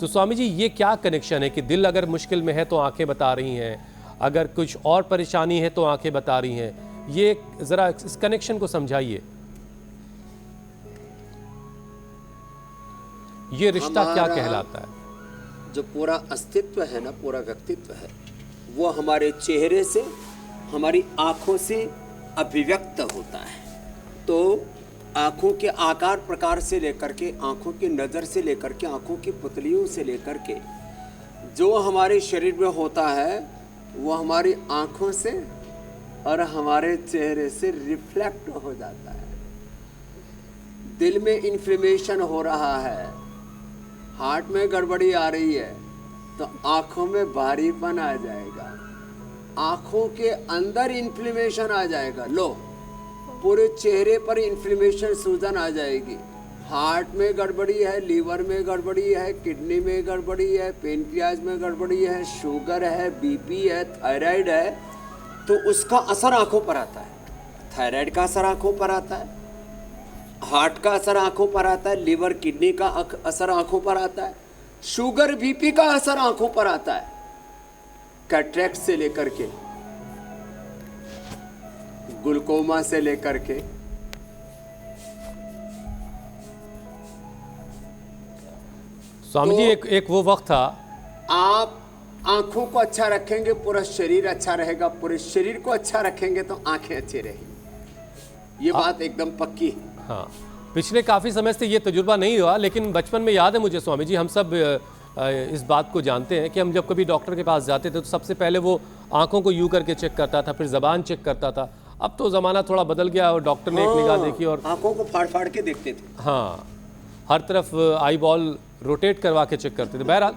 तो स्वामी जी ये क्या कनेक्शन है कि दिल अगर मुश्किल में है तो आंखें बता रही हैं, अगर कुछ और परेशानी है तो आंखें बता रही हैं, ये जरा इस कनेक्शन को समझाइए, ये रिश्ता क्या कहलाता है? जो पूरा अस्तित्व है ना, पूरा व्यक्तित्व है, वो हमारे चेहरे से, हमारी आंखों से अभिव्यक्त होता है। तो आंखों के आकार प्रकार से लेकर के, आंखों की नज़र से लेकर के, आंखों की पुतलियों से लेकर के जो हमारे शरीर में होता है वो हमारी आंखों से और हमारे चेहरे से रिफ्लेक्ट हो जाता है। दिल में इन्फ्लेमेशन हो रहा है, हार्ट में गड़बड़ी आ रही है तो आंखों में भारीपन आ जाएगा, आंखों के अंदर इन्फ्लेमेशन आ जाएगा, लो पूरे चेहरे पर इन्फ्लेमेशन, सूजन आ जाएगी। हार्ट में गड़बड़ी है, लीवर में गड़बड़ी है, किडनी में गड़बड़ी है, पेनक्रियाज में गड़बड़ी है, शुगर है, बीपी है, थायराइड है, तो उसका असर आंखों पर आता है। थायराइड का असर आंखों पर आता है, हार्ट का असर आंखों पर आता है, लीवर किडनी का असर आंखों पर आता है, शुगर बीपी का असर आंखों पर आता है। कैटरेक्ट से लेकर के, ग्लूकोमा से लेकर के, स्वामी जी एक वो वक्त था, आप आंखों को अच्छा रखेंगे पूरा शरीर अच्छा रहेगा, पूरे शरीर को अच्छा रखेंगे तो आंखें अच्छी रहेंगी। ये बात एकदम पक्की है। हाँ, पिछले काफ़ी समय से ये तजुर्बा नहीं हुआ, लेकिन बचपन में याद है मुझे स्वामी जी, हम सब इस बात को जानते हैं कि हम जब कभी डॉक्टर के पास जाते थे तो सबसे पहले वो आंखों को यूं करके चेक करता था, फिर ज़बान चेक करता था। अब तो ज़माना थोड़ा बदल गया और डॉक्टर ने एक निगाह देखी और आंखों को फाड़ फाड़ के देखते थे। हाँ, हर तरफ आई बॉल रोटेट करवा के चेक करते थे। बहरहाल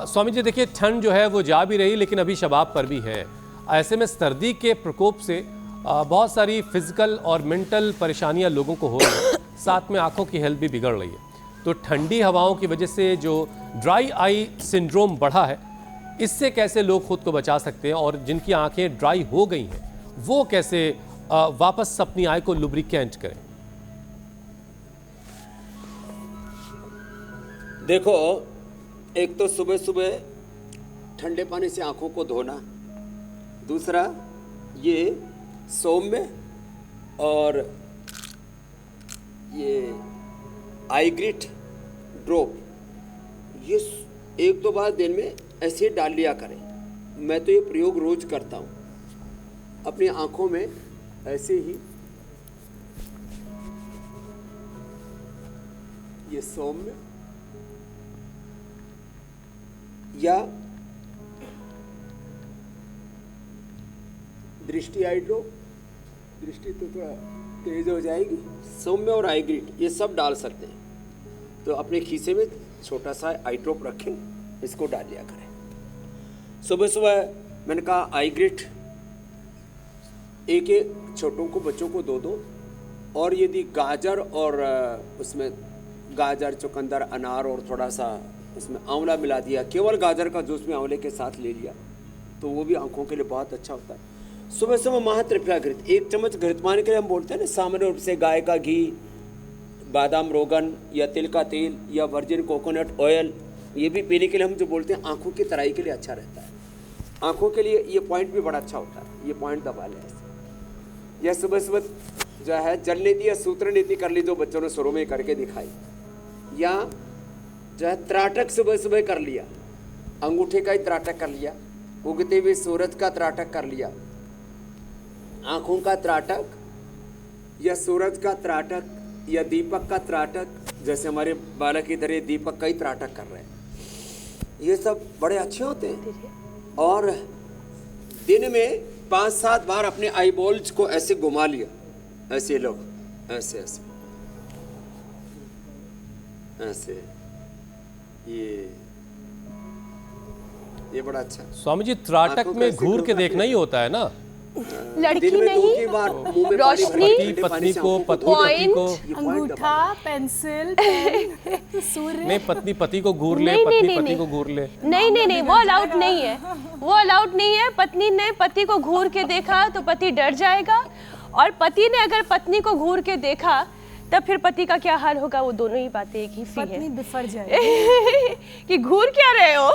स्वामी जी देखिए, ठंड जो है वो जा भी रही लेकिन अभी शबाब पर भी है। ऐसे में सर्दी के प्रकोप से बहुत सारी फिजिकल और मेंटल परेशानियां लोगों को हो रही हैं, साथ में आंखों की हेल्थ भी बिगड़ रही है। तो ठंडी हवाओं की वजह से जो ड्राई आई सिंड्रोम बढ़ा है, इससे कैसे लोग खुद को बचा सकते हैं और जिनकी आंखें ड्राई हो गई हैं वो कैसे वापस अपनी आई को लुब्रिकेंट करें? देखो, एक तो सुबह सुबह ठंडे पानी से आंखों को धोना, दूसरा ये सौम्य और ये आईग्रिट ड्रॉप, ये एक दो बार दिन में ऐसे डाल लिया करें। मैं तो ये प्रयोग रोज करता हूँ अपनी आंखों में, ऐसे ही ये सौम्य या दृष्टि आई ड्रॉप, दृष्टि तो थोड़ा तेज हो जाएगी, सौम्य और आईग्रिट ये सब डाल सकते हैं। तो अपने खीसे में छोटा सा आई ड्रॉप रखें, इसको डाल लिया करें सुबह सुबह। मैंने कहा आईग्रिट एक एक छोटों को, बच्चों को दो, और यदि गाजर और उसमें गाजर, चुकंदर, अनार और थोड़ा सा उसमें आंवला मिला दिया, केवल गाजर का जूस में आंवले के साथ ले लिया, तो वो भी आंखों के लिए बहुत अच्छा होता है। सुबह सुबह महात्रिफला घृत 1 चम्मच घृतमान के लिए हम बोलते हैं ना, सामान्य रूप से गाय का घी, बादाम रोगन या तिल का तेल या वर्जिन कोकोनट ऑयल, ये भी पीने के लिए हम जो बोलते हैं आंखों की तराई के लिए अच्छा रहता है। आंखों के लिए ये पॉइंट भी बड़ा अच्छा होता है, ये पॉइंट दबा लें ऐसे। या सुबह सुबह जो है जल नीति या सूत्र नीति कर ली, जो बच्चों ने शुरू में करके दिखाई, या जो है त्राटक सुबह सुबह कर लिया, अंगूठे का ही त्राटक कर लिया, उगते हुए सूरज का त्राटक कर लिया, आंखों का त्राटक या सूरज का त्राटक या दीपक का त्राटक, जैसे हमारे बालक की तरह दीपक का ही त्राटक कर रहे हैं, ये सब बड़े अच्छे होते हैं। और दिन में 5-7 बार अपने आई बॉल्स को ऐसे घुमा लिया, ऐसे लोग ऐसे ऐसे ऐसे, ये बड़ा अच्छा है। स्वामी जी त्राटक में घूर के देखना ही होता है ना, लड़की नहीं, रोशनी, पत्नी को, पति को, अंगूठा, पेंसिल, पेन, सूर्य, नहीं पत्नी पति को घूर ले, पत्नी पति को घूर ले, नहीं, वो अलाउड नहीं है, वो अलाउड नहीं है। पत्नी ने पति को घूर के देखा तो पति डर जाएगा, और पति ने अगर पत्नी को घूर के देखा तब फिर पति का क्या हाल होगा, वो दोनों ही बातें एक ही सी पत्नी है बिफर जाएगी। कि घूर क्या रहे हो।